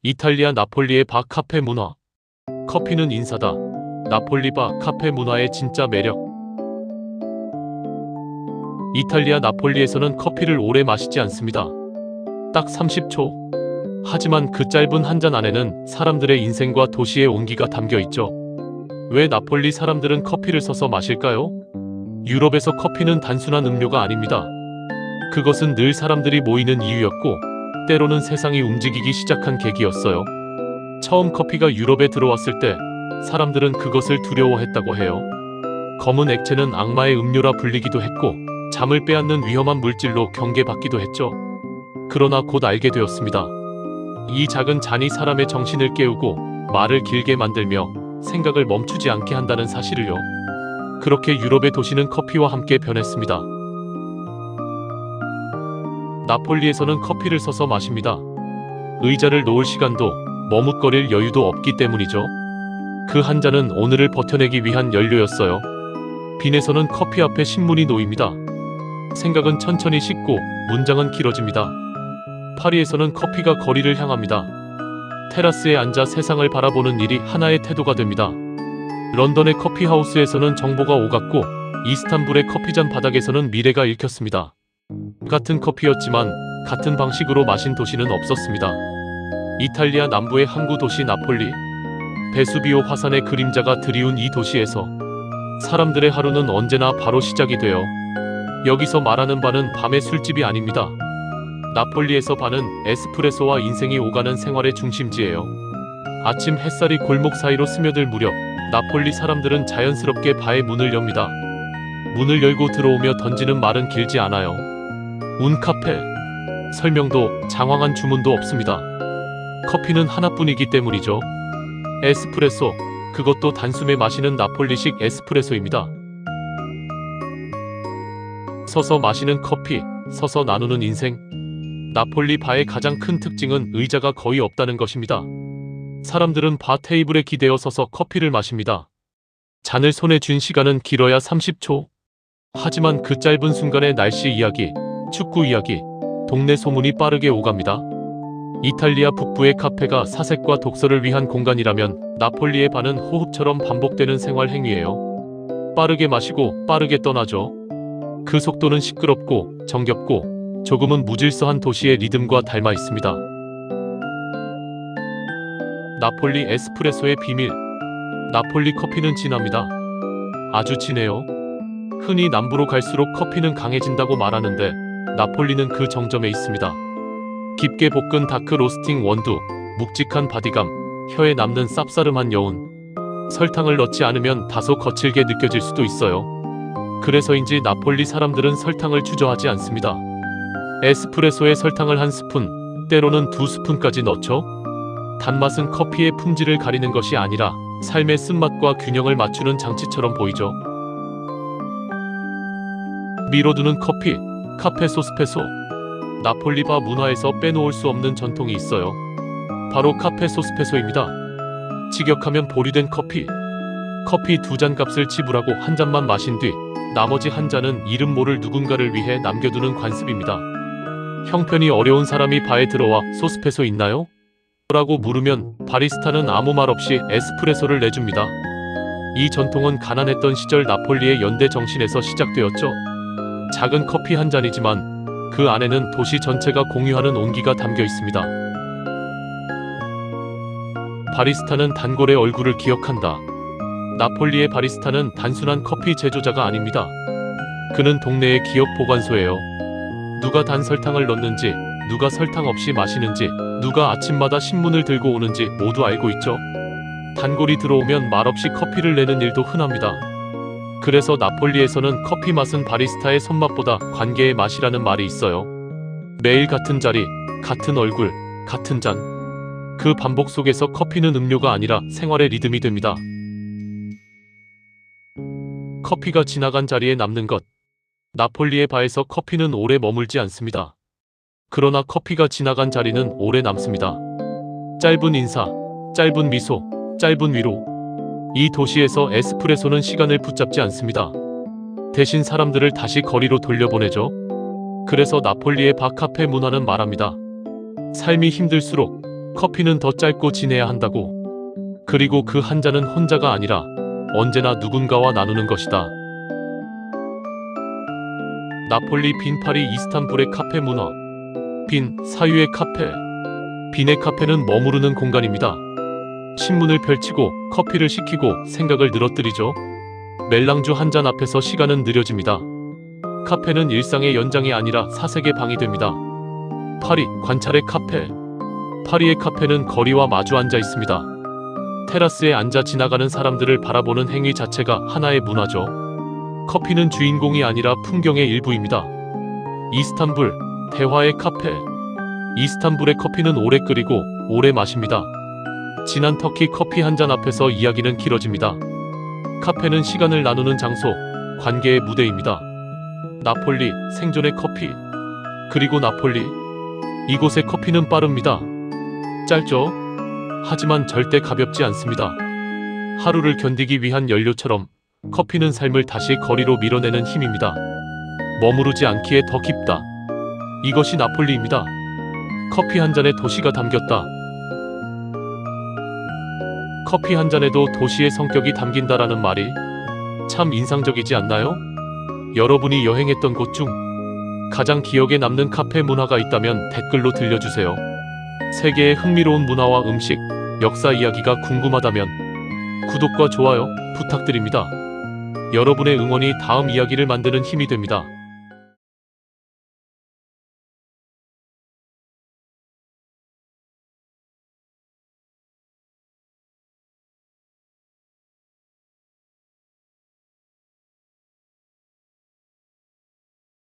이탈리아 나폴리의 바 카페 문화. 커피는 인사다. 나폴리 바 카페 문화의 진짜 매력. 이탈리아 나폴리에서는 커피를 오래 마시지 않습니다. 딱 30초. 하지만 그 짧은 한 잔 안에는 사람들의 인생과 도시의 온기가 담겨 있죠. 왜 나폴리 사람들은 커피를 서서 마실까요? 유럽에서 커피는 단순한 음료가 아닙니다. 그것은 늘 사람들이 모이는 이유였고, 때로는 세상이 움직이기 시작한 계기였어요. 처음 커피가 유럽에 들어왔을 때 사람들은 그것을 두려워했다고 해요. 검은 액체는 악마의 음료라 불리기도 했고, 잠을 빼앗는 위험한 물질로 경계받기도 했죠. 그러나 곧 알게 되었습니다. 이 작은 잔이 사람의 정신을 깨우고 말을 길게 만들며 생각을 멈추지 않게 한다는 사실을요. 그렇게 유럽의 도시는 커피와 함께 변했습니다. 나폴리에서는 커피를 서서 마십니다. 의자를 놓을 시간도 머뭇거릴 여유도 없기 때문이죠. 그 한 잔은 오늘을 버텨내기 위한 연료였어요. 빈에서는 커피 앞에 신문이 놓입니다. 생각은 천천히 식고 문장은 길어집니다. 파리에서는 커피가 거리를 향합니다. 테라스에 앉아 세상을 바라보는 일이 하나의 태도가 됩니다. 런던의 커피하우스에서는 정보가 오갔고, 이스탄불의 커피잔 바닥에서는 미래가 읽혔습니다. 같은 커피였지만 같은 방식으로 마신 도시는 없었습니다. 이탈리아 남부의 항구 도시 나폴리. 베수비오 화산의 그림자가 드리운 이 도시에서 사람들의 하루는 언제나 바로 시작이 돼요. 여기서 말하는 바는 밤의 술집이 아닙니다. 나폴리에서 바는 에스프레소와 인생이 오가는 생활의 중심지예요. 아침 햇살이 골목 사이로 스며들 무렵, 나폴리 사람들은 자연스럽게 바의 문을 엽니다. 문을 열고 들어오며 던지는 말은 길지 않아요. 운 카페. 설명도 장황한 주문도 없습니다. 커피는 하나뿐이기 때문이죠. 에스프레소. 그것도 단숨에 마시는 나폴리식 에스프레소입니다. 서서 마시는 커피, 서서 나누는 인생. 나폴리 바의 가장 큰 특징은 의자가 거의 없다는 것입니다. 사람들은 바 테이블에 기대어 서서 커피를 마십니다. 잔을 손에 쥔 시간은 길어야 30초. 하지만 그 짧은 순간의 날씨 이야기, 축구 이야기, 동네 소문이 빠르게 오갑니다. 이탈리아 북부의 카페가 사색과 독서를 위한 공간이라면 나폴리의 바는 호흡처럼 반복되는 생활 행위예요. 빠르게 마시고 빠르게 떠나죠. 그 속도는 시끄럽고 정겹고 조금은 무질서한 도시의 리듬과 닮아 있습니다. 나폴리 에스프레소의 비밀. 나폴리 커피는 진합니다. 아주 진해요. 흔히 남부로 갈수록 커피는 강해진다고 말하는데, 나폴리는 그 정점에 있습니다. 깊게 볶은 다크 로스팅 원두, 묵직한 바디감, 혀에 남는 쌉싸름한 여운. 설탕을 넣지 않으면 다소 거칠게 느껴질 수도 있어요. 그래서인지 나폴리 사람들은 설탕을 주저하지 않습니다. 에스프레소에 설탕을 한 스푼, 때로는 2스푼까지 넣죠. 단맛은 커피의 품질을 가리는 것이 아니라 삶의 쓴맛과 균형을 맞추는 장치처럼 보이죠. 미뤄두는 커피, 카페 소스페소. 나폴리 바 문화에서 빼놓을 수 없는 전통이 있어요. 바로 카페 소스페소입니다. 직역하면 보류된 커피. 커피 2잔 값을 지불하고 한 잔만 마신 뒤 나머지 한 잔은 이름 모를 누군가를 위해 남겨두는 관습입니다. 형편이 어려운 사람이 바에 들어와 소스페소 있나요? 라고 물으면 바리스타는 아무 말 없이 에스프레소를 내줍니다. 이 전통은 가난했던 시절 나폴리의 연대 정신에서 시작되었죠. 작은 커피 한 잔이지만 그 안에는 도시 전체가 공유하는 온기가 담겨 있습니다. 바리스타는 단골의 얼굴을 기억한다. 나폴리의 바리스타는 단순한 커피 제조자가 아닙니다. 그는 동네의 기억 보관소예요. 누가 단 설탕을 넣는지, 누가 설탕 없이 마시는지, 누가 아침마다 신문을 들고 오는지 모두 알고 있죠. 단골이 들어오면 말없이 커피를 내는 일도 흔합니다. 그래서 나폴리에서는 커피 맛은 바리스타의 손맛보다 관계의 맛이라는 말이 있어요. 매일 같은 자리, 같은 얼굴, 같은 잔. 그 반복 속에서 커피는 음료가 아니라 생활의 리듬이 됩니다. 커피가 지나간 자리에 남는 것. 나폴리의 바에서 커피는 오래 머물지 않습니다. 그러나 커피가 지나간 자리는 오래 남습니다. 짧은 인사, 짧은 미소, 짧은 위로. 이 도시에서 에스프레소는 시간을 붙잡지 않습니다. 대신 사람들을 다시 거리로 돌려보내죠. 그래서 나폴리의 바 카페 문화는 말합니다. 삶이 힘들수록 커피는 더 짧고 진해야 한다고. 그리고 그 한 잔은 혼자가 아니라 언제나 누군가와 나누는 것이다. 나폴리 빈 파리 이스탄불의 카페 문화. 빈, 사유의 카페. 빈의 카페는 머무르는 공간입니다. 신문을 펼치고 커피를 시키고 생각을 늘어뜨리죠. 멜랑주 한 잔 앞에서 시간은 느려집니다. 카페는 일상의 연장이 아니라 사색의 방이 됩니다. 파리, 관찰의 카페. 파리의 카페는 거리와 마주 앉아 있습니다. 테라스에 앉아 지나가는 사람들을 바라보는 행위 자체가 하나의 문화죠. 커피는 주인공이 아니라 풍경의 일부입니다. 이스탄불, 대화의 카페. 이스탄불의 커피는 오래 끓이고 오래 마십니다. 진한 터키 커피 한 잔 앞에서 이야기는 길어집니다. 카페는 시간을 나누는 장소, 관계의 무대입니다. 나폴리, 생존의 커피. 그리고 나폴리. 이곳의 커피는 빠릅니다. 짧죠? 하지만 절대 가볍지 않습니다. 하루를 견디기 위한 연료처럼 커피는 삶을 다시 거리로 밀어내는 힘입니다. 머무르지 않기에 더 깊다. 이것이 나폴리입니다. 커피 한 잔에 도시가 담겼다. 커피 한 잔에도 도시의 성격이 담긴다라는 말이 참 인상적이지 않나요? 여러분이 여행했던 곳 중 가장 기억에 남는 카페 문화가 있다면 댓글로 들려주세요. 세계의 흥미로운 문화와 음식, 역사 이야기가 궁금하다면 구독과 좋아요 부탁드립니다. 여러분의 응원이 다음 이야기를 만드는 힘이 됩니다.